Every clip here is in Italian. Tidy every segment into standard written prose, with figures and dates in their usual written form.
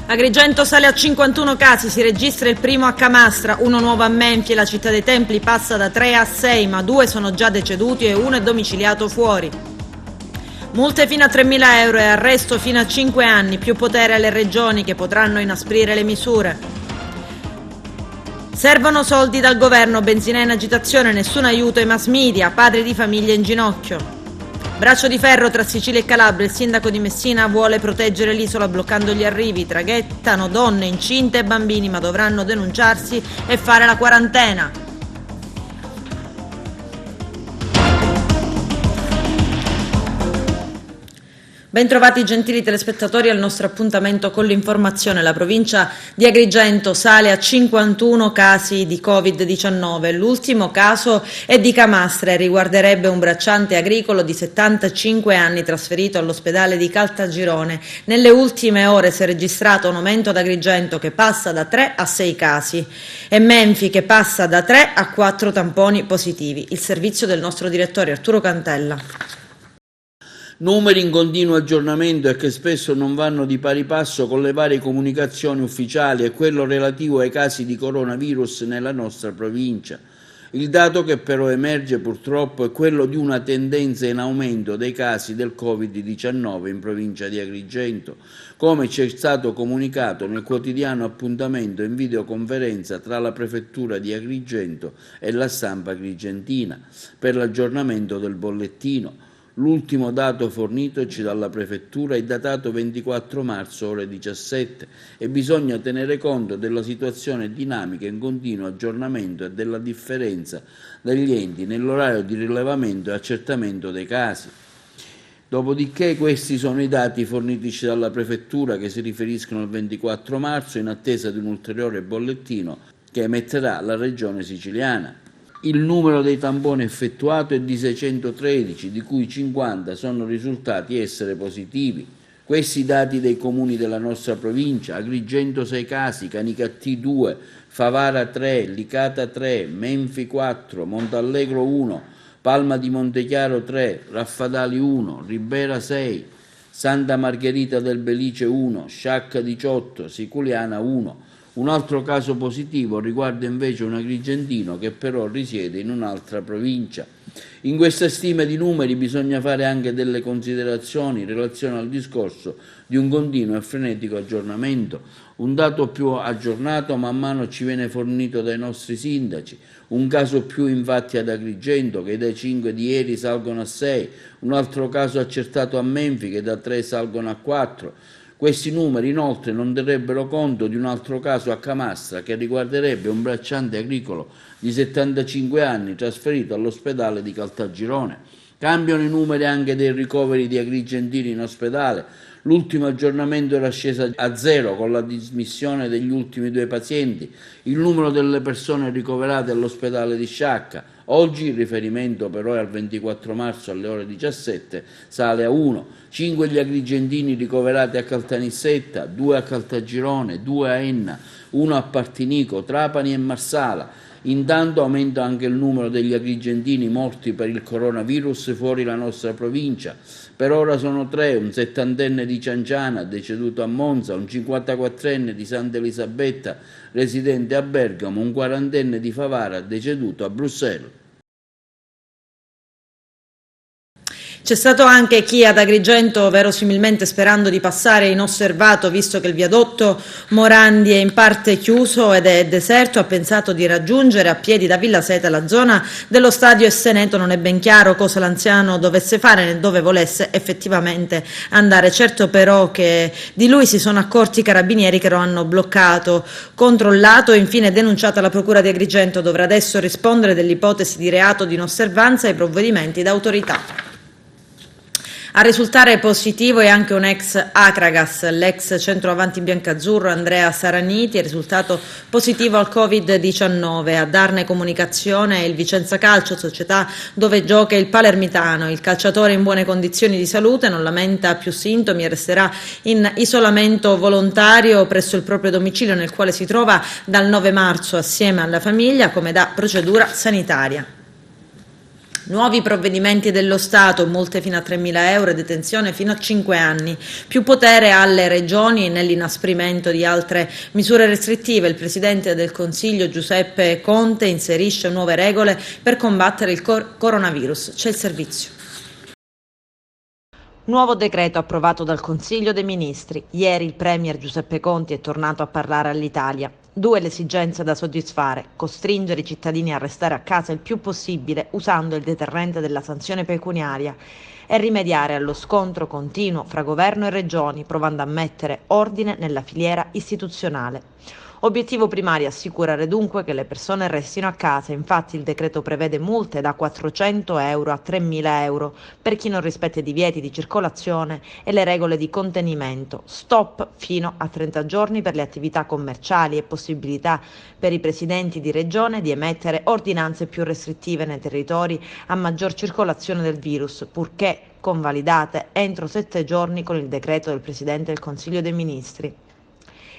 Agrigento sale a 51 casi, si registra il primo a Camastra, uno nuovo a Menfi e la città dei Templi passa da 3 a 6, ma 2 sono già deceduti e uno è domiciliato fuori. Multe fino a 3.000 euro e arresto fino a 5 anni, più potere alle regioni che potranno inasprire le misure. Servono soldi dal governo, benzina in agitazione, nessun aiuto ai mass media, padri di famiglia in ginocchio. Braccio di ferro tra Sicilia e Calabria, il sindaco di Messina vuole proteggere l'isola bloccando gli arrivi, traghettano donne incinte e bambini ma dovranno denunciarsi e fare la quarantena. Bentrovati gentili telespettatori al nostro appuntamento con l'informazione. La provincia di Agrigento sale a 51 casi di Covid-19. L'ultimo caso è di Camastra e riguarderebbe un bracciante agricolo di 75 anni trasferito all'ospedale di Caltagirone. Nelle ultime ore si è registrato un aumento ad Agrigento che passa da 3 a 6 casi e Menfi che passa da 3 a 4 tamponi positivi. Il servizio del nostro direttore Arturo Cantella. Numeri in continuo aggiornamento e che spesso non vanno di pari passo con le varie comunicazioni ufficiali e quello relativo ai casi di coronavirus nella nostra provincia. Il dato che però emerge purtroppo è quello di una tendenza in aumento dei casi del Covid-19 in provincia di Agrigento, come ci è stato comunicato nel quotidiano appuntamento in videoconferenza tra la Prefettura di Agrigento e la stampa agrigentina per l'aggiornamento del bollettino. L'ultimo dato fornitoci dalla Prefettura è datato 24 marzo ore 17 e bisogna tenere conto della situazione dinamica in continuo aggiornamento e della differenza degli enti nell'orario di rilevamento e accertamento dei casi. Dopodiché questi sono i dati fornitici dalla Prefettura che si riferiscono al 24 marzo in attesa di un ulteriore bollettino che emetterà la Regione Siciliana. Il numero dei tamponi effettuato è di 613, di cui 50 sono risultati essere positivi. Questi dati dei comuni della nostra provincia: Agrigento 6 casi, Canicattì 2, Favara 3, Licata 3, Menfi 4, Montallegro 1, Palma di Montechiaro 3, Raffadali 1, Ribera 6, Santa Margherita del Belice 1, Sciacca 18, Siculiana 1. Un altro caso positivo riguarda invece un agrigentino che però risiede in un'altra provincia. In queste stime di numeri bisogna fare anche delle considerazioni in relazione al discorso di un continuo e frenetico aggiornamento. Un dato più aggiornato man mano ci viene fornito dai nostri sindaci, un caso più infatti ad Agrigento che dai 5 di ieri salgono a 6, un altro caso accertato a Menfi che da 3 salgono a 4. Questi numeri inoltre non terrebbero conto di un altro caso a Camastra che riguarderebbe un bracciante agricolo di 75 anni trasferito all'ospedale di Caltagirone. Cambiano i numeri anche dei ricoveri di agrigentini in ospedale. L'ultimo aggiornamento era sceso a 0 con la dismissione degli ultimi 2 pazienti. Il numero delle persone ricoverate all'ospedale di Sciacca. Oggi il riferimento però è al 24 marzo alle ore 17, sale a 1. 5 gli agrigentini ricoverati a Caltanissetta, 2 a Caltagirone, 2 a Enna, 1 a Partinico, Trapani e Marsala. Intanto aumenta anche il numero degli agrigentini morti per il coronavirus fuori la nostra provincia. Per ora sono 3, un 70enne di Cianciana, deceduto a Monza, un 54enne di Santa Elisabetta, residente a Bergamo, un 40enne di Favara, deceduto a Bruxelles. C'è stato anche chi ad Agrigento, verosimilmente sperando di passare inosservato, visto che il viadotto Morandi è in parte chiuso ed è deserto, ha pensato di raggiungere a piedi da Villa Seta la zona dello stadio Esseneto. Non è ben chiaro cosa l'anziano dovesse fare né dove volesse effettivamente andare. Certo però che di lui si sono accorti i carabinieri che lo hanno bloccato, controllato e infine denunciato alla Procura di Agrigento. Dovrà adesso rispondere dell'ipotesi di reato di inosservanza ai provvedimenti d'autorità. A risultare positivo è anche un ex Acragas, l'ex centroavanti biancazzurro Andrea Saraniti, è risultato positivo al Covid-19. A darne comunicazione è il Vicenza Calcio, società dove gioca il Palermitano. Il calciatore è in buone condizioni di salute, non lamenta più sintomi e resterà in isolamento volontario presso il proprio domicilio nel quale si trova dal 9 marzo assieme alla famiglia come da procedura sanitaria. Nuovi provvedimenti dello Stato, multe fino a 3.000 euro e detenzione fino a 5 anni, più potere alle regioni nell'inasprimento di altre misure restrittive. Il Presidente del Consiglio Giuseppe Conte inserisce nuove regole per combattere il coronavirus. C'è il servizio. Nuovo decreto approvato dal Consiglio dei Ministri. Ieri il Premier Giuseppe Conte è tornato a parlare all'Italia. Due le esigenze da soddisfare: costringere i cittadini a restare a casa il più possibile usando il deterrente della sanzione pecuniaria e rimediare allo scontro continuo fra governo e regioni, provando a mettere ordine nella filiera istituzionale. Obiettivo primario: assicurare dunque che le persone restino a casa. Infatti il decreto prevede multe da 400 euro a 3.000 euro per chi non rispetta i divieti di circolazione e le regole di contenimento, stop fino a 30 giorni per le attività commerciali e possibilità per i presidenti di regione di emettere ordinanze più restrittive nei territori a maggior circolazione del virus, purché convalidate entro 7 giorni con il decreto del Presidente del Consiglio dei Ministri,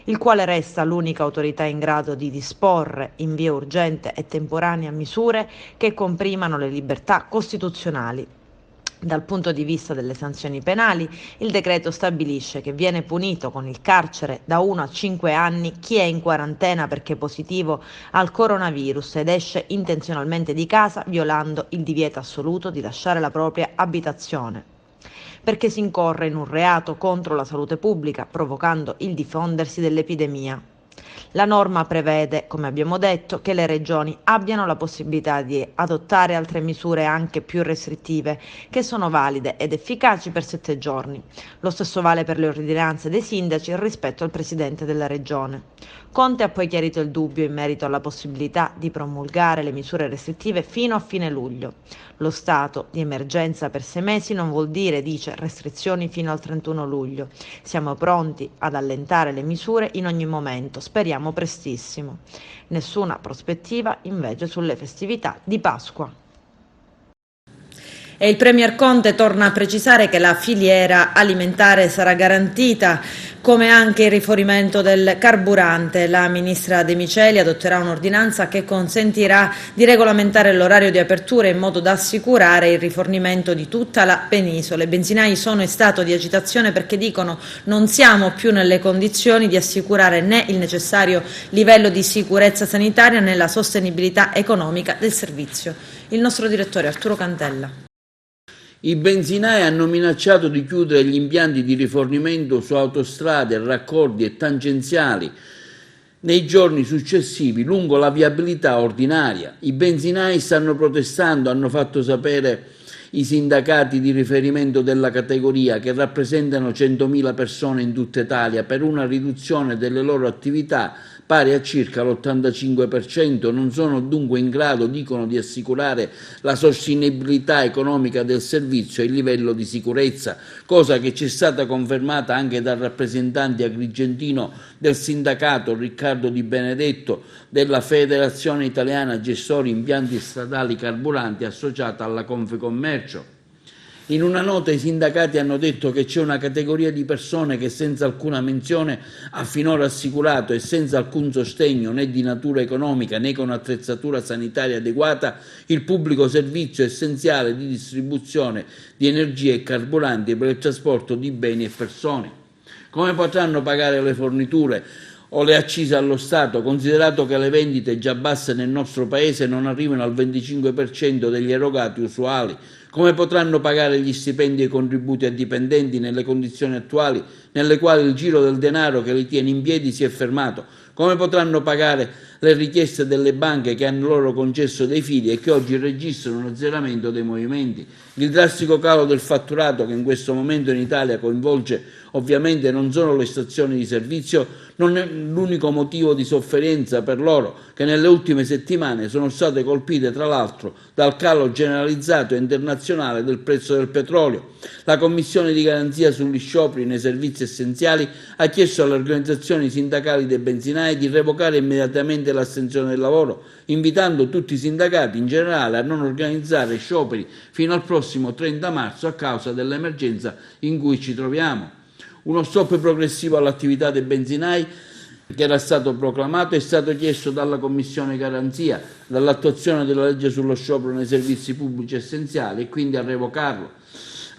il quale resta l'unica autorità in grado di disporre in via urgente e temporanea misure che comprimano le libertà costituzionali. Dal punto di vista delle sanzioni penali, il decreto stabilisce che viene punito con il carcere da 1 a 5 anni chi è in quarantena perché positivo al coronavirus ed esce intenzionalmente di casa violando il divieto assoluto di lasciare la propria abitazione, perché si incorre in un reato contro la salute pubblica, provocando il diffondersi dell'epidemia. La norma prevede, come abbiamo detto, che le regioni abbiano la possibilità di adottare altre misure anche più restrittive, che sono valide ed efficaci per 7 giorni. Lo stesso vale per le ordinanze dei sindaci rispetto al Presidente della Regione. Conte ha poi chiarito il dubbio in merito alla possibilità di promulgare le misure restrittive fino a fine luglio. Lo stato di emergenza per 6 mesi non vuol dire, dice, restrizioni fino al 31 luglio. Siamo pronti ad allentare le misure in ogni momento, speriamo prestissimo. Nessuna prospettiva invece sulle festività di Pasqua. E il Premier Conte torna a precisare che la filiera alimentare sarà garantita, come anche il rifornimento del carburante. La ministra De Miceli adotterà un'ordinanza che consentirà di regolamentare l'orario di apertura in modo da assicurare il rifornimento di tutta la penisola. I benzinai sono in stato di agitazione perché dicono: non siamo più nelle condizioni di assicurare né il necessario livello di sicurezza sanitaria né la sostenibilità economica del servizio. Il nostro direttore Arturo Cantella. I benzinai hanno minacciato di chiudere gli impianti di rifornimento su autostrade, raccordi e tangenziali nei giorni successivi lungo la viabilità ordinaria. I benzinai stanno protestando, hanno fatto sapere i sindacati di riferimento della categoria, che rappresentano 100.000 persone in tutta Italia, per una riduzione delle loro attività pari a circa l'85%, non sono dunque in grado, dicono, di assicurare la sostenibilità economica del servizio e il livello di sicurezza, cosa che ci è stata confermata anche dal rappresentante agrigentino del sindacato Riccardo Di Benedetto della Federazione Italiana Gestori Impianti Stradali Carburanti, associata alla Confcommercio. In una nota i sindacati hanno detto che c'è una categoria di persone che senza alcuna menzione ha finora assicurato e senza alcun sostegno né di natura economica né con attrezzatura sanitaria adeguata il pubblico servizio essenziale di distribuzione di energia e carburanti per il trasporto di beni e persone. Come potranno pagare le forniture o le accise allo Stato, considerato che le vendite già basse nel nostro Paese non arrivano al 25% degli erogati usuali? Come potranno pagare gli stipendi e i contributi ai dipendenti nelle condizioni attuali nelle quali il giro del denaro che li tiene in piedi si è fermato? Come potranno pagare le richieste delle banche che hanno loro concesso dei fidi e che oggi registrano un azzeramento dei movimenti? Il drastico calo del fatturato che in questo momento in Italia coinvolge ovviamente non solo le stazioni di servizio, non è l'unico motivo di sofferenza per loro, che nelle ultime settimane sono state colpite tra l'altro dal calo generalizzato e internazionale del prezzo del petrolio. La Commissione di garanzia sugli scioperi nei servizi essenziali ha chiesto alle organizzazioni sindacali dei benzinai di revocare immediatamente l'astensione dal lavoro, invitando tutti i sindacati in generale a non organizzare scioperi fino al prossimo 30 marzo a causa dell'emergenza in cui ci troviamo. Uno stop progressivo all'attività dei benzinai che era stato proclamato è stato chiesto dalla Commissione Garanzia, dall'attuazione della legge sullo sciopero nei servizi pubblici essenziali e quindi a revocarlo.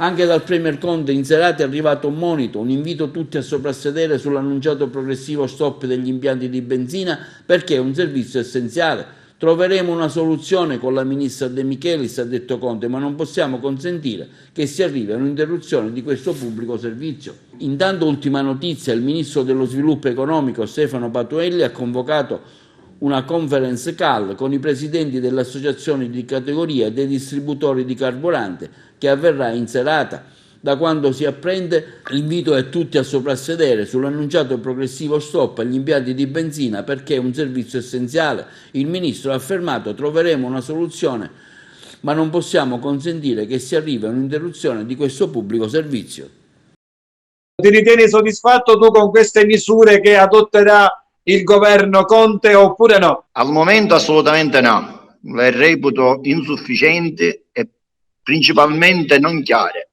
Anche dal Premier Conte in serata è arrivato un monito, un invito tutti a soprassedere sull'annunciato progressivo stop degli impianti di benzina perché è un servizio essenziale. Troveremo una soluzione con la ministra De Michelis, ha detto Conte, ma non possiamo consentire che si arrivi a un'interruzione di questo pubblico servizio. Intanto, ultima notizia, il ministro dello sviluppo economico Stefano Patuelli ha convocato una conference call con i presidenti delle associazioni di categoria e dei distributori di carburante che avverrà in serata. Da quanto si apprende, l'invito è tutti a soprassedere sull'annunciato progressivo stop agli impianti di benzina perché è un servizio essenziale. Il ministro ha affermato: troveremo una soluzione, ma non possiamo consentire che si arrivi a un'interruzione di questo pubblico servizio. Ti ritieni soddisfatto tu con queste misure che adotterà il governo Conte oppure no? Al momento assolutamente no, le reputo insufficienti e principalmente non chiare.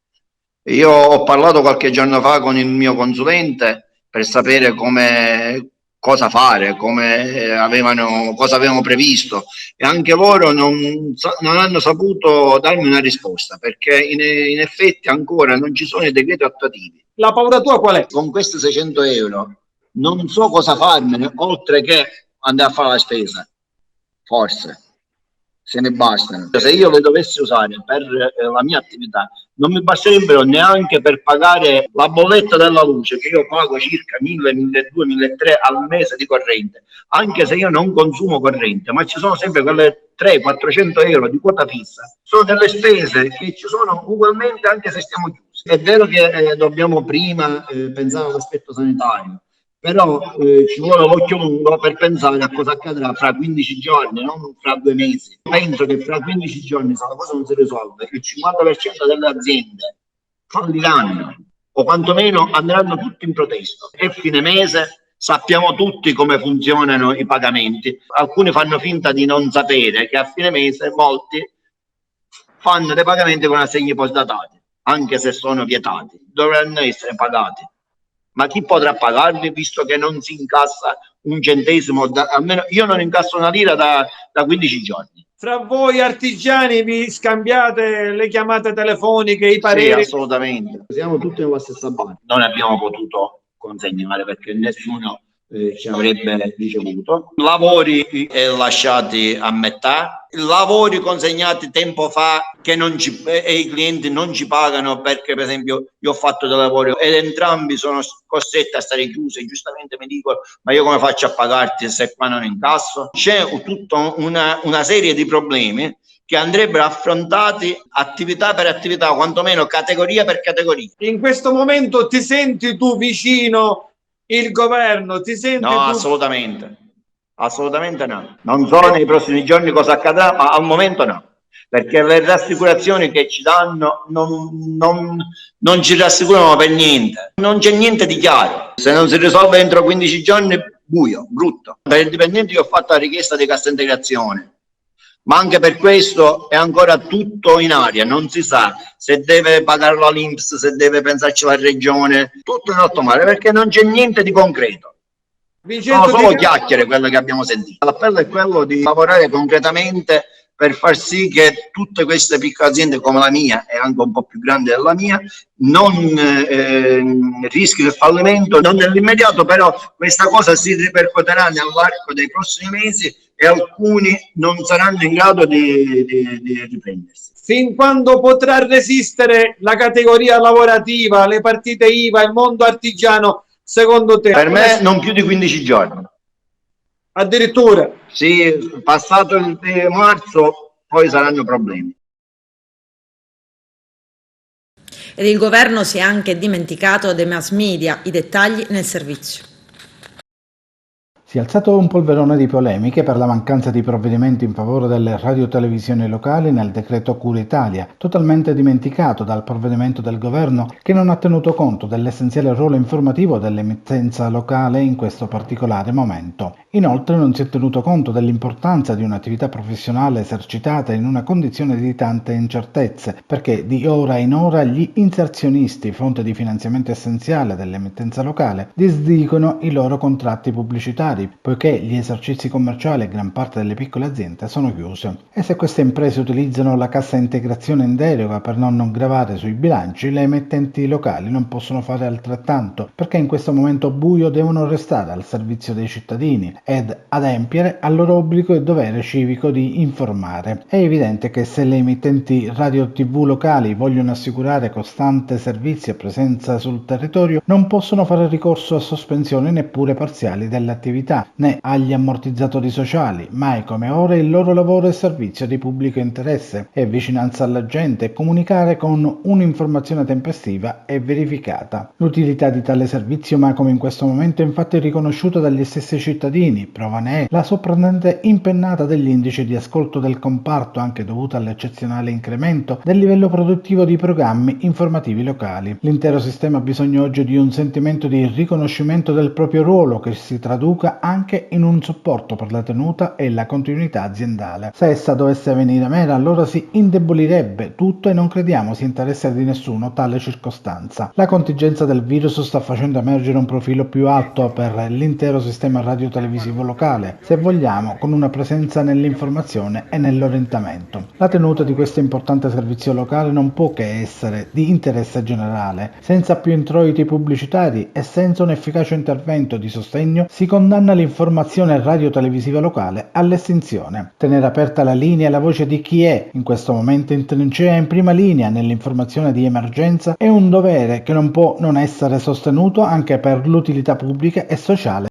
Io ho parlato qualche giorno fa con il mio consulente per sapere cosa fare, cosa avevano previsto, e anche loro non hanno saputo darmi una risposta perché in effetti ancora non ci sono i decreti attuativi. La paura tua qual è? Con questi 600 euro non so cosa farmene oltre che andare a fare la spesa, forse se ne bastano. Se io le dovessi usare per la mia attività non mi basterebbero neanche per pagare la bolletta della luce, che io pago circa 1.000, 1.200, 1.300 al mese di corrente, anche se io non consumo corrente, ma ci sono sempre quelle 300-400 euro di quota fissa. Sono delle spese che ci sono ugualmente anche se stiamo chiusi. È vero che dobbiamo prima pensare all'aspetto sanitario, però ci vuole l'occhio lungo per pensare a cosa accadrà fra 15 giorni, non fra 2 mesi. Penso che fra 15 giorni, se la cosa non si risolve, il 50% delle aziende falliranno o quantomeno andranno tutti in protesta. È fine mese, sappiamo tutti come funzionano i pagamenti. Alcuni fanno finta di non sapere che a fine mese molti fanno dei pagamenti con assegni postdatati, anche se sono vietati, dovranno essere pagati. Ma chi potrà pagarli visto che non si incassa un centesimo? Almeno io non incasso una lira da 15 giorni. Fra voi artigiani vi scambiate le chiamate telefoniche, i pareri? Sì, assolutamente. Siamo tutti nella stessa barca. Non abbiamo potuto consegnare perché nessuno ci avrebbe ricevuto. Lavori lasciati a metà, lavori consegnati tempo fa che i clienti non ci pagano perché per esempio io ho fatto dei lavori ed entrambi sono costretti a stare chiusi. Giustamente mi dicono: ma io come faccio a pagarti se qua non incasso? C'è tutta una serie di problemi che andrebbero affrontati attività per attività, quantomeno categoria per categoria. In questo momento ti senti tu vicino il governo? Ti senti no, tu... assolutamente no. Non so nei prossimi giorni cosa accadrà, ma al momento no, perché le rassicurazioni che ci danno non ci rassicurano per niente. Non c'è niente di chiaro. Se non si risolve entro 15 giorni, buio, brutto. Per i dipendenti io ho fatto la richiesta di cassa integrazione, ma anche per questo è ancora tutto in aria, non si sa se deve pagarlo all'INPS, se deve pensarci la regione, tutto in alto mare perché non c'è niente di concreto. Sono solo chiacchiere quelle che abbiamo sentito. L'appello è quello di lavorare concretamente per far sì che tutte queste piccole aziende come la mia e anche un po' più grande della mia non rischino il fallimento, non nell'immediato, però questa cosa si ripercuoterà nell'arco dei prossimi mesi e alcuni non saranno in grado di riprendersi. Fin quando potrà resistere la categoria lavorativa, le partite IVA, il mondo artigiano, secondo te? Per me non più di 15 giorni. Addirittura? Sì, passato il marzo poi saranno problemi. Ed il governo si è anche dimenticato dei mass media, i dettagli nel servizio. Si è alzato un polverone di polemiche per la mancanza di provvedimenti in favore delle radiotelevisioni locali nel decreto Cura Italia, totalmente dimenticato dal provvedimento del governo che non ha tenuto conto dell'essenziale ruolo informativo dell'emittenza locale in questo particolare momento. Inoltre non si è tenuto conto dell'importanza di un'attività professionale esercitata in una condizione di tante incertezze, perché di ora in ora gli inserzionisti, fonte di finanziamento essenziale dell'emittenza locale, disdicono i loro contratti pubblicitari, poiché gli esercizi commerciali e gran parte delle piccole aziende sono chiuse. E se queste imprese utilizzano la cassa integrazione in deroga per non gravare sui bilanci, le emittenti locali non possono fare altrettanto, perché in questo momento buio devono restare al servizio dei cittadini ed adempiere al loro obbligo e dovere civico di informare. È evidente che se le emittenti radio TV locali vogliono assicurare costante servizio e presenza sul territorio, non possono fare ricorso a sospensioni neppure parziali delle attività né agli ammortizzatori sociali. Mai come ora il loro lavoro è servizio di pubblico interesse, è vicinanza alla gente e comunicare con un'informazione tempestiva e verificata. L'utilità di tale servizio mai come in questo momento è infatti riconosciuta dagli stessi cittadini. Prova ne è la sorprendente impennata degli indici di ascolto del comparto, anche dovuta all'eccezionale incremento del livello produttivo di programmi informativi locali. L'intero sistema ha bisogno oggi di un sentimento di riconoscimento del proprio ruolo che si traduca anche in un supporto per la tenuta e la continuità aziendale. Se essa dovesse venire meno, allora si indebolirebbe tutto e non crediamo sia interesse di nessuno tale circostanza. La contingenza del virus sta facendo emergere un profilo più alto per l'intero sistema radiotelevisivo locale, se vogliamo, con una presenza nell'informazione e nell'orientamento. La tenuta di questo importante servizio locale non può che essere di interesse generale. Senza più introiti pubblicitari e senza un efficace intervento di sostegno si condanna l'informazione radiotelevisiva locale all'estinzione. Tenere aperta la linea e la voce di chi è in questo momento in trincea in prima linea nell'informazione di emergenza è un dovere che non può non essere sostenuto anche per l'utilità pubblica e sociale.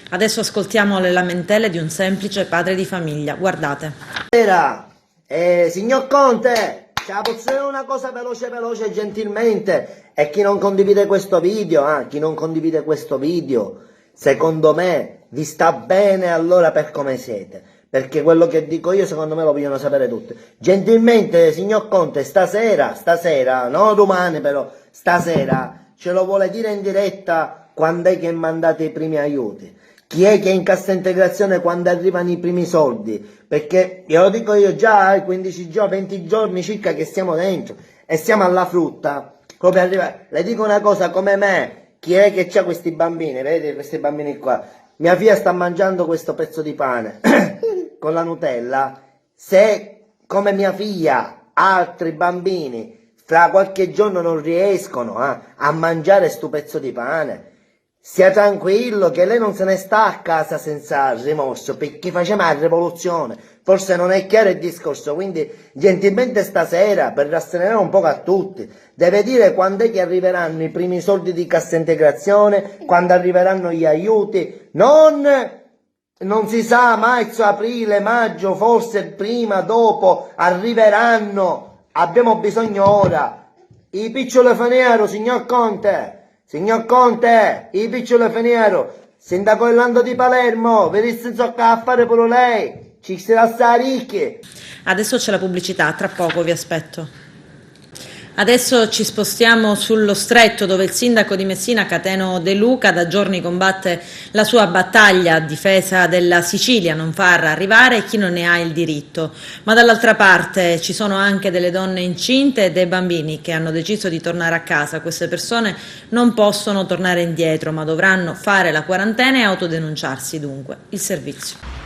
Adesso ascoltiamo le lamentele di un semplice padre di famiglia. Guardate. Signor Conte, posso dire una cosa veloce gentilmente, e chi non condivide questo video, secondo me vi sta bene allora per come siete, perché quello che dico io secondo me lo vogliono sapere tutti. Gentilmente, signor Conte, stasera, no domani però, stasera ce lo vuole dire in diretta quando è che mandate i primi aiuti. Chi è che è in cassa integrazione quando arrivano i primi soldi? Perché io lo dico io già 15 giorni, 20 giorni circa che stiamo dentro e siamo alla frutta. Proprio arriva. Le dico una cosa, come me, chi è che c'ha questi bambini? Vedete questi bambini qua? Mia figlia sta mangiando questo pezzo di pane con la Nutella. Se come mia figlia altri bambini fra qualche giorno non riescono a mangiare sto pezzo di pane, sia tranquillo che lei non se ne sta a casa senza rimorso, perché faceva la rivoluzione. Forse non è chiaro il discorso, quindi gentilmente stasera, per rasserenare un po' a tutti, deve dire quando è che arriveranno i primi soldi di cassa integrazione, quando arriveranno gli aiuti, non si sa, marzo, aprile, maggio, forse prima, dopo, arriveranno, abbiamo bisogno ora. I piccoli faniero, signor Conte, i piccoli faniero, sindaco Orlando di Palermo, venisse a fare pure lei. Ci sarà sta ricchi. Adesso c'è la pubblicità, tra poco vi aspetto. Adesso ci spostiamo sullo Stretto, dove il sindaco di Messina, Cateno De Luca, da giorni combatte la sua battaglia a difesa della Sicilia, non far arrivare chi non ne ha il diritto. Ma dall'altra parte ci sono anche delle donne incinte e dei bambini che hanno deciso di tornare a casa. Queste persone non possono tornare indietro, ma dovranno fare la quarantena e autodenunciarsi dunque il servizio.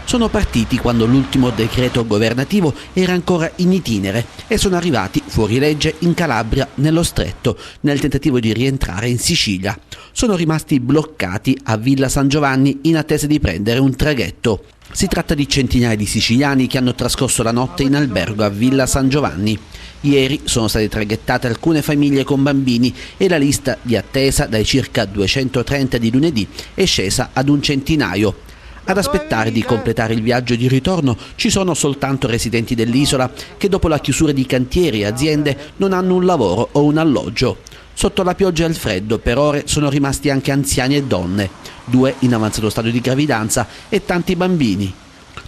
Sono partiti quando l'ultimo decreto governativo era ancora in itinere e sono arrivati fuori legge in Calabria, nello Stretto, nel tentativo di rientrare in Sicilia. Sono rimasti bloccati a Villa San Giovanni in attesa di prendere un traghetto. Si tratta di centinaia di siciliani che hanno trascorso la notte in albergo a Villa San Giovanni. Ieri sono state traghettate alcune famiglie con bambini e la lista di attesa dai circa 230 di lunedì è scesa ad un centinaio. Ad aspettare di completare il viaggio di ritorno ci sono soltanto residenti dell'isola che dopo la chiusura di cantieri e aziende non hanno un lavoro o un alloggio. Sotto la pioggia e il freddo per ore sono rimasti anche anziani e donne, 2 in avanzato stadio di gravidanza e tanti bambini.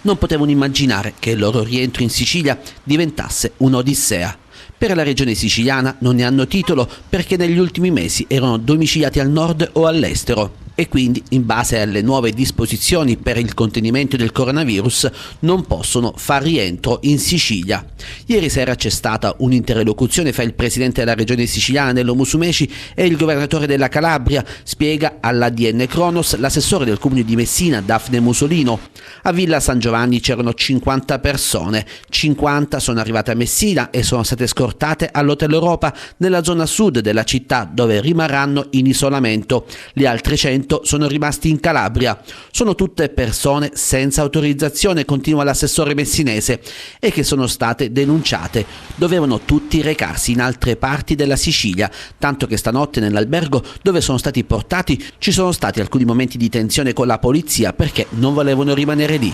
Non potevano immaginare che il loro rientro in Sicilia diventasse un'odissea. Per la regione siciliana non ne hanno titolo perché negli ultimi mesi erano domiciliati al nord o all'estero e quindi, in base alle nuove disposizioni per il contenimento del coronavirus, non possono far rientro in Sicilia. Ieri sera c'è stata un'interlocuzione fra il presidente della regione siciliana Nello Musumeci e il governatore della Calabria, spiega all'ADN Cronos l'assessore del comune di Messina Daphne Musolino. A Villa San Giovanni c'erano 50 persone, 50 sono arrivate a Messina e sono state scortate all'Hotel Europa nella zona sud della città dove rimarranno in isolamento. Le altre 100 sono rimasti in Calabria. Sono tutte persone senza autorizzazione, continua l'assessore messinese, e che sono state denunciate. Dovevano tutti recarsi in altre parti della Sicilia, tanto che stanotte nell'albergo dove sono stati portati ci sono stati alcuni momenti di tensione con la polizia perché non volevano rimanere lì.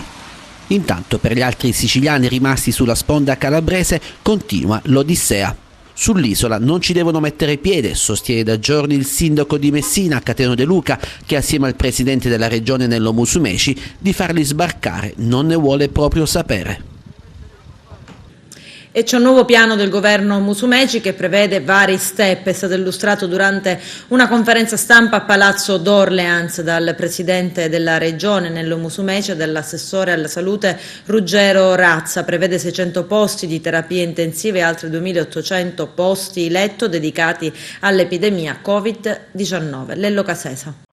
Intanto per gli altri siciliani rimasti sulla sponda calabrese continua l'odissea. Sull'isola non ci devono mettere piede, sostiene da giorni il sindaco di Messina, Cateno De Luca, che assieme al presidente della regione Nello Musumeci di farli sbarcare non ne vuole proprio sapere. E c'è un nuovo piano del governo Musumeci che prevede vari step. È stato illustrato durante una conferenza stampa a Palazzo d'Orleans dal presidente della regione Nello Musumeci e dall'assessore alla salute Ruggero Razza. Prevede 600 posti di terapie intensive e altri 2.800 posti letto dedicati all'epidemia Covid-19. Lello Casesa.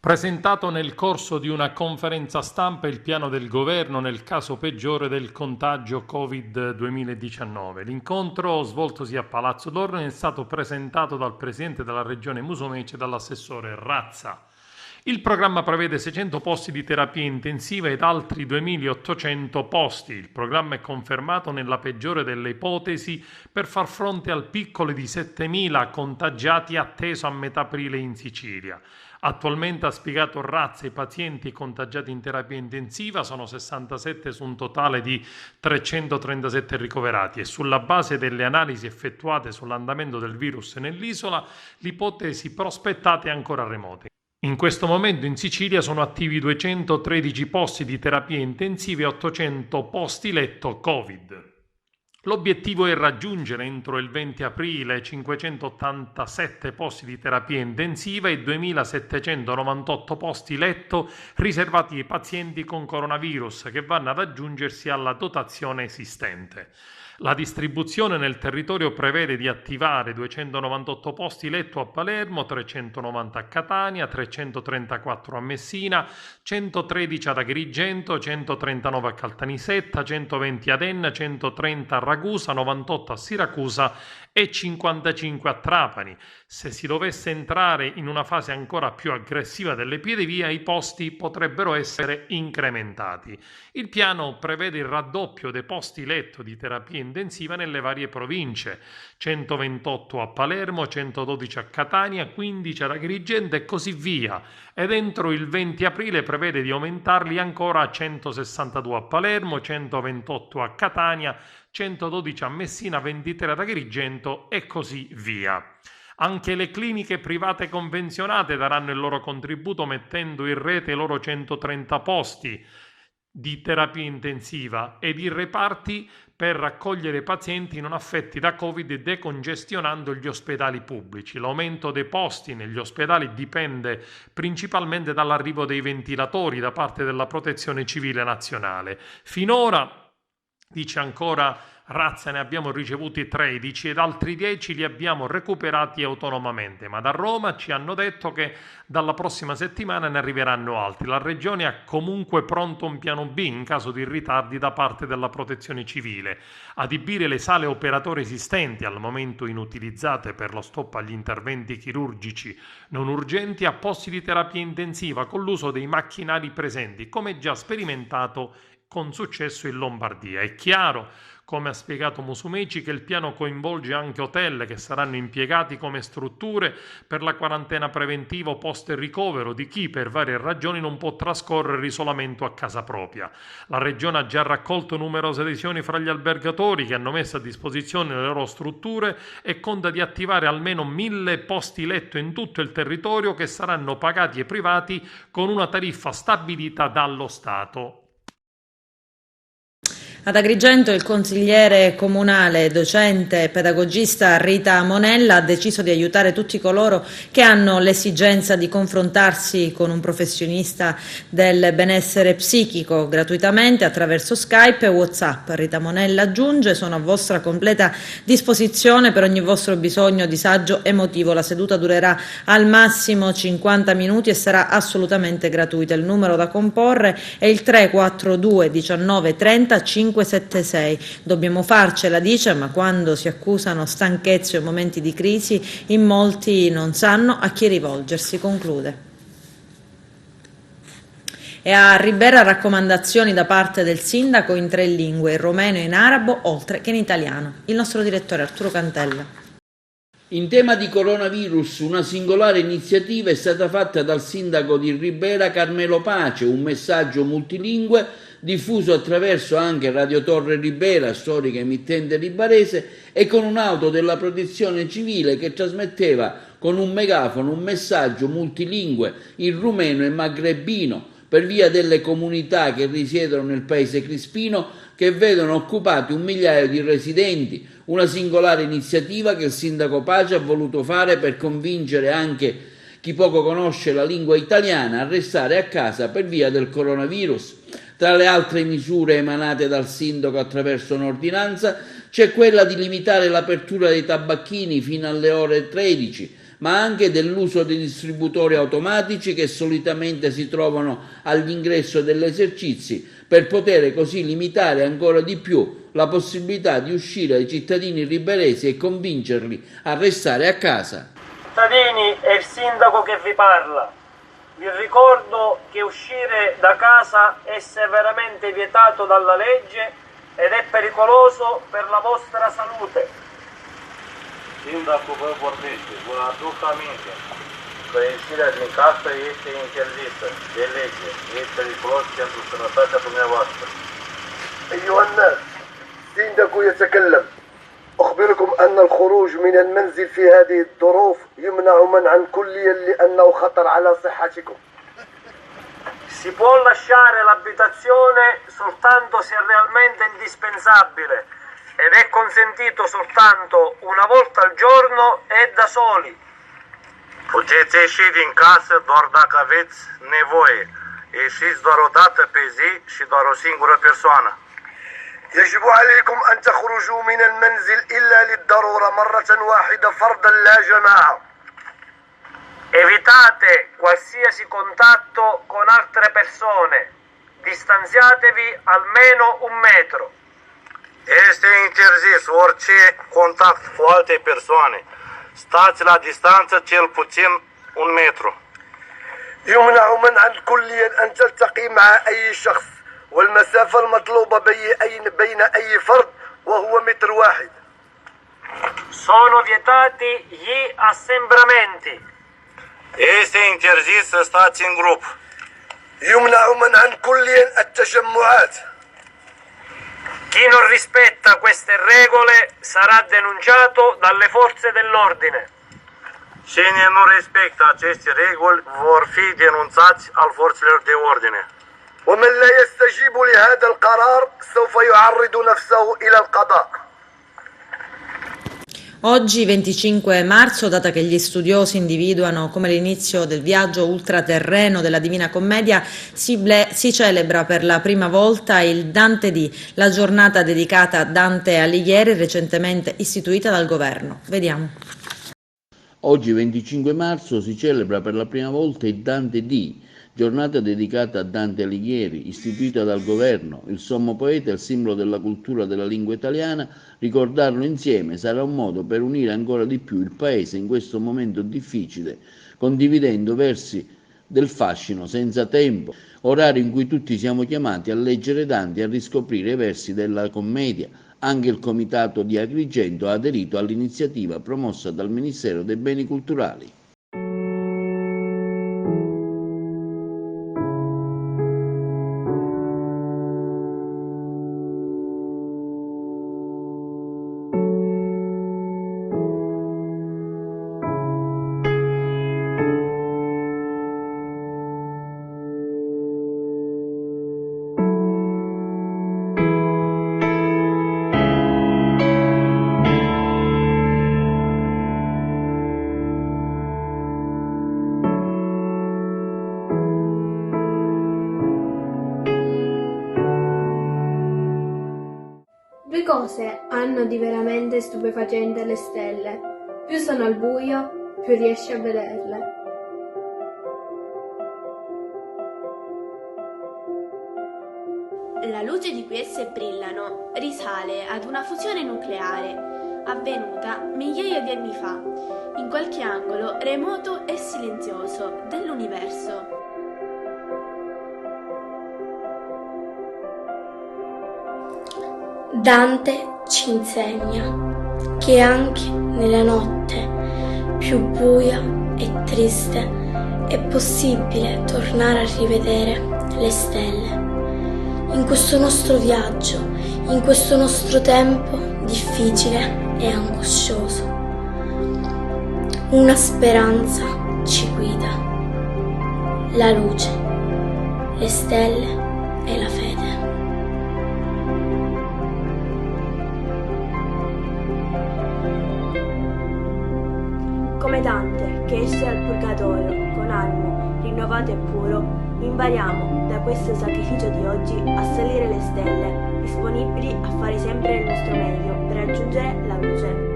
Presentato nel corso di una conferenza stampa il piano del governo nel caso peggiore del contagio Covid-2019. L'incontro, svoltosi a Palazzo d'Orleans, è stato presentato dal presidente della regione Musumeci e dall'assessore Razza. Il programma prevede 600 posti di terapia intensiva ed altri 2.800 posti. Il programma è confermato nella peggiore delle ipotesi per far fronte al piccolo di 7.000 contagiati atteso a metà aprile in Sicilia. Attualmente, ha spiegato Razza, i pazienti contagiati in terapia intensiva sono 67 su un totale di 337 ricoverati e sulla base delle analisi effettuate sull'andamento del virus nell'isola, l'ipotesi prospettate è ancora remota. In questo momento in Sicilia sono attivi 213 posti di terapia intensiva e 800 posti letto Covid. L'obiettivo è raggiungere entro il 20 aprile 587 posti di terapia intensiva e 2.798 posti letto riservati ai pazienti con coronavirus che vanno ad aggiungersi alla dotazione esistente. La distribuzione nel territorio prevede di attivare 298 posti letto a Palermo, 390 a Catania, 334 a Messina, 113 ad Agrigento, 139 a Caltanissetta, 120 ad Enna, 130 a Ragusa, 98 a Siracusa e 55 a Trapani. Se si dovesse entrare in una fase ancora più aggressiva dell'epidemia, i posti potrebbero essere incrementati. Il piano prevede il raddoppio dei posti letto di terapia intensiva nelle varie province, 128 a Palermo, 112 a Catania, 15 ad Agrigento e così via, ed entro il 20 aprile prevede di aumentarli ancora a 162 a Palermo, 128 a Catania, 112 a Messina, 23 ad Agrigento e così via. Anche le cliniche private convenzionate daranno il loro contributo mettendo in rete i loro 130 posti di terapia intensiva ed i reparti per raccogliere pazienti non affetti da Covid e decongestionando gli ospedali pubblici. L'aumento dei posti negli ospedali dipende principalmente dall'arrivo dei ventilatori da parte della Protezione Civile Nazionale. Finora, dice ancora Razza, ne abbiamo ricevuti 13 ed altri 10 li abbiamo recuperati autonomamente, ma da Roma ci hanno detto che dalla prossima settimana ne arriveranno altri. La Regione ha comunque pronto un piano B in caso di ritardi da parte della Protezione Civile. Adibire le sale operatorie esistenti, al momento inutilizzate per lo stop agli interventi chirurgici non urgenti, a posti di terapia intensiva con l'uso dei macchinari presenti, come già sperimentato con successo in Lombardia. È chiaro, Come ha spiegato Musumeci, che il piano coinvolge anche hotel che saranno impiegati come strutture per la quarantena preventiva o post ricovero di chi per varie ragioni non può trascorrere l'isolamento a casa propria. La Regione ha già raccolto numerose adesioni fra gli albergatori che hanno messo a disposizione le loro strutture e conta di attivare almeno 1000 posti letto in tutto il territorio che saranno pagati ai privati con una tariffa stabilita dallo Stato. Ad Agrigento il consigliere comunale, docente e pedagogista Rita Monella ha deciso di aiutare tutti coloro che hanno l'esigenza di confrontarsi con un professionista del benessere psichico gratuitamente attraverso Skype e WhatsApp. Rita Monella aggiunge: sono a vostra completa disposizione per ogni vostro bisogno o disagio emotivo. La seduta durerà al massimo 50 minuti e sarà assolutamente gratuita. Il numero da comporre è il 342 19 30 576. Dobbiamo farcela, dice, ma quando si accusano stanchezze o momenti di crisi, in molti non sanno a chi rivolgersi, conclude. E a Ribera raccomandazioni da parte del sindaco in 3 lingue, in romeno e in arabo, oltre che in italiano. Il nostro direttore Arturo Cantella. In tema di coronavirus, una singolare iniziativa è stata fatta dal sindaco di Ribera Carmelo Pace, un messaggio multilingue diffuso attraverso anche Radio Torre Ribera, storica emittente ribarese, e con un'auto della protezione civile che trasmetteva con un megafono un messaggio multilingue in rumeno e magrebino per via delle comunità che risiedono nel paese crispino, che vedono occupati 1 migliaio di residenti. Una singolare iniziativa che il sindaco Pace ha voluto fare per convincere anche chi poco conosce la lingua italiana a restare a casa per via del coronavirus. Tra le altre misure emanate dal sindaco attraverso un'ordinanza c'è quella di limitare l'apertura dei tabacchini fino alle ore 13, ma anche dell'uso dei distributori automatici che solitamente si trovano all'ingresso degli esercizi, per poter così limitare ancora di più la possibilità di uscire ai cittadini riberesi e convincerli a restare a casa. Cittadini, è il sindaco che vi parla. Vi ricordo che uscire da casa è severamente vietato dalla legge ed è pericoloso per la vostra salute. Sindacul vă vorbește, vă aduc aminte că ieșirea din casă este interzisă de lege, e periculos pentru sănătatea dumneavoastră. أيها الناس، سيندك يتكلم. أخبركم أن الخروج من المنزل في هذه الظروف يمنع منعا كليا لأنه خطر على صحتكم. Si può lasciare l'abitazione soltanto se è realmente indispensabile ed è consentito soltanto una volta al giorno e da soli. Puteți ieși din casă doar dacă aveți nevoie. Ieșiți doar o dată pe zi și doar o singură persoană. يجب عليكم أن تخرجوا من المنزل إلا للضرورة مرة واحدة فردا لا جماعة. Evitate qualsiasi contatto con altre persone. Distanziatevi almeno 1 metro. Este interzis orice contact cu alte persoane. Stați la distanță cel puțin 1 metru. يمنع منعا كليا أن تلتقي مع أي شخص والمسافة المطلوبة بين أي فرد وهو 1 متر. Sono vietati gli assembramenti. Este interzis să stați în grup. يمنع منعا كليا التجمعات. Chi non rispetta queste regole sarà denunciato dalle forze dell'ordine. Cine nu respectă aceste reguli vor fi denunțați al forțelor de ordine. ومن لا يستجيب لهذا القرار سوف يعرض نفسه إلى القضاء. Oggi 25 marzo, data che gli studiosi individuano come l'inizio del viaggio ultraterreno della Divina Commedia, si celebra per la prima volta il Dante Dì, la giornata dedicata a Dante Alighieri, recentemente istituita dal governo. Vediamo. Oggi 25 marzo si celebra per la prima volta il Dante Dì, giornata dedicata a Dante Alighieri, istituita dal governo, il sommo poeta e il simbolo della cultura della lingua italiana. Ricordarlo insieme sarà un modo per unire ancora di più il Paese in questo momento difficile, condividendo versi del fascino senza tempo, orario in cui tutti siamo chiamati a leggere Dante e a riscoprire i versi della commedia, Anche il Comitato di Agrigento ha aderito all'iniziativa promossa dal Ministero dei Beni Culturali. Due cose hanno di veramente stupefacente le stelle. Più sono al buio, più riesci a vederle. La luce di cui esse brillano risale ad una fusione nucleare avvenuta migliaia di anni fa, in qualche angolo remoto e silenzioso dell'universo. Dante ci insegna che anche nella notte più buia e triste è possibile tornare a rivedere le stelle. In questo nostro viaggio, in questo nostro tempo difficile e angoscioso, una speranza ci guida, la luce, le stelle e la fede. Come Dante che esce dal purgatorio con animo rinnovato e puro, impariamo da questo sacrificio di oggi a salire le stelle, disponibili a fare sempre il nostro meglio per raggiungere la luce.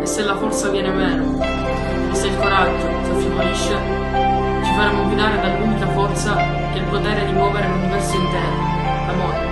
E se la forza viene meno, o se il coraggio si affievolisce, ci faremo guidare dall'unica forza che ha il potere di muovere l'universo intero, l'amore.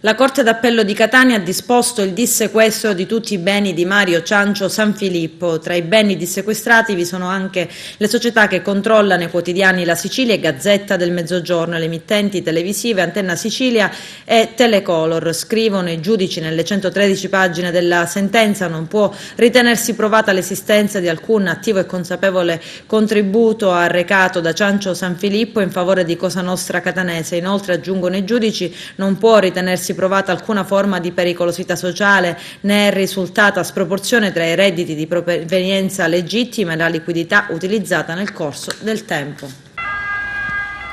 La Corte d'Appello di Catania ha disposto il dissequestro di tutti i beni di Mario Ciancio Sanfilippo. Tra i beni dissequestrati vi sono anche le società che controllano i quotidiani La Sicilia e Gazzetta del Mezzogiorno, le emittenti televisive Antenna Sicilia e Telecolor. Scrivono i giudici nelle 113 pagine della sentenza: non può ritenersi provata l'esistenza di alcun attivo e consapevole contributo arrecato da Ciancio Sanfilippo in favore di Cosa Nostra Catanese. Inoltre, aggiungono i giudici, non può ritenersi provata alcuna forma di pericolosità sociale, né è risultata sproporzione tra i redditi di provenienza legittima e la liquidità utilizzata nel corso del tempo.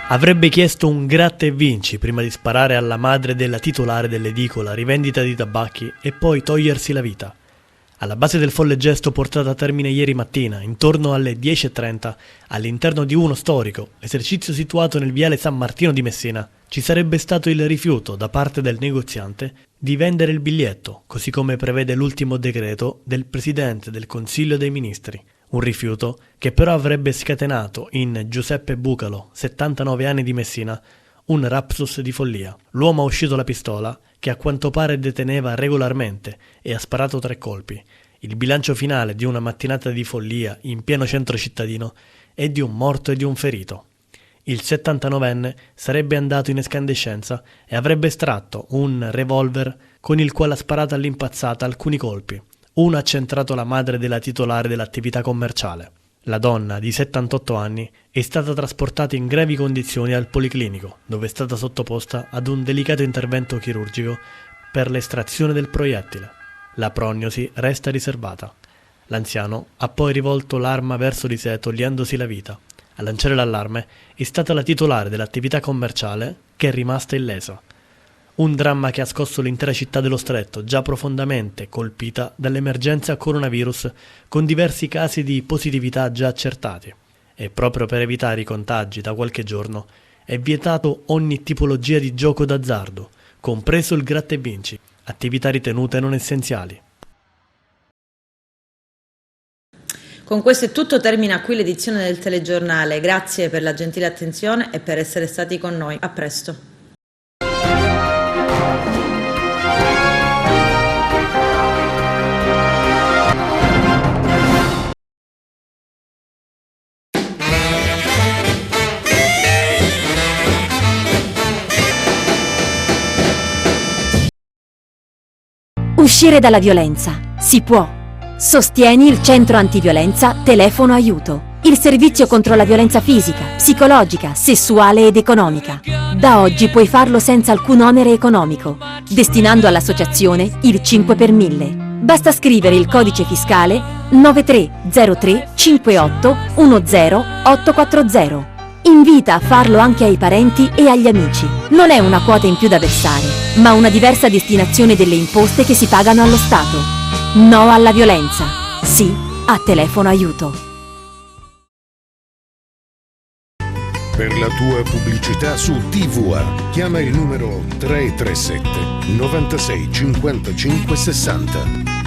Avrebbe chiesto un gratta e vinci prima di sparare alla madre della titolare dell'edicola rivendita di tabacchi e poi togliersi la vita. Alla base del folle gesto portato a termine ieri mattina, intorno alle 10:30, all'interno di uno storico esercizio situato nel viale San Martino di Messina, ci sarebbe stato il rifiuto da parte del negoziante di vendere il biglietto, così come prevede l'ultimo decreto del Presidente del Consiglio dei Ministri. Un rifiuto che però avrebbe scatenato in Giuseppe Bucalo, 79 anni di Messina, un rapsus di follia. L'uomo ha uscito la pistola, che a quanto pare deteneva regolarmente, e ha sparato 3 colpi. Il bilancio finale di una mattinata di follia in pieno centro cittadino è di un morto e di un ferito. Il 79enne sarebbe andato in escandescenza e avrebbe estratto un revolver con il quale ha sparato all'impazzata alcuni colpi. Uno ha centrato la madre della titolare dell'attività commerciale. La donna, di 78 anni, è stata trasportata in gravi condizioni al policlinico, dove è stata sottoposta ad un delicato intervento chirurgico per l'estrazione del proiettile. La prognosi resta riservata. L'anziano ha poi rivolto l'arma verso di sé togliendosi la vita. A lanciare l'allarme è stata la titolare dell'attività commerciale, che è rimasta illesa. Un dramma che ha scosso l'intera città dello Stretto, già profondamente colpita dall'emergenza coronavirus, con diversi casi di positività già accertati. E proprio per evitare i contagi da qualche giorno è vietato ogni tipologia di gioco d'azzardo, compreso il gratta e vinci, attività ritenute non essenziali. Con questo è tutto, termina qui l'edizione del telegiornale. Grazie per la gentile attenzione e per essere stati con noi. A presto. Uscire dalla violenza. Si può. Sostieni il centro antiviolenza Telefono Aiuto. Il servizio contro la violenza fisica, psicologica, sessuale ed economica. Da oggi puoi farlo senza alcun onere economico, destinando all'associazione il 5 per 1000. Basta scrivere il codice fiscale 9303 58 10 840. Invita a farlo anche ai parenti e agli amici. Non è una quota in più da versare, ma una diversa destinazione delle imposte che si pagano allo Stato. No alla violenza. Sì a Telefono Aiuto. Per la tua pubblicità su TVA chiama il numero 337 96 55 60.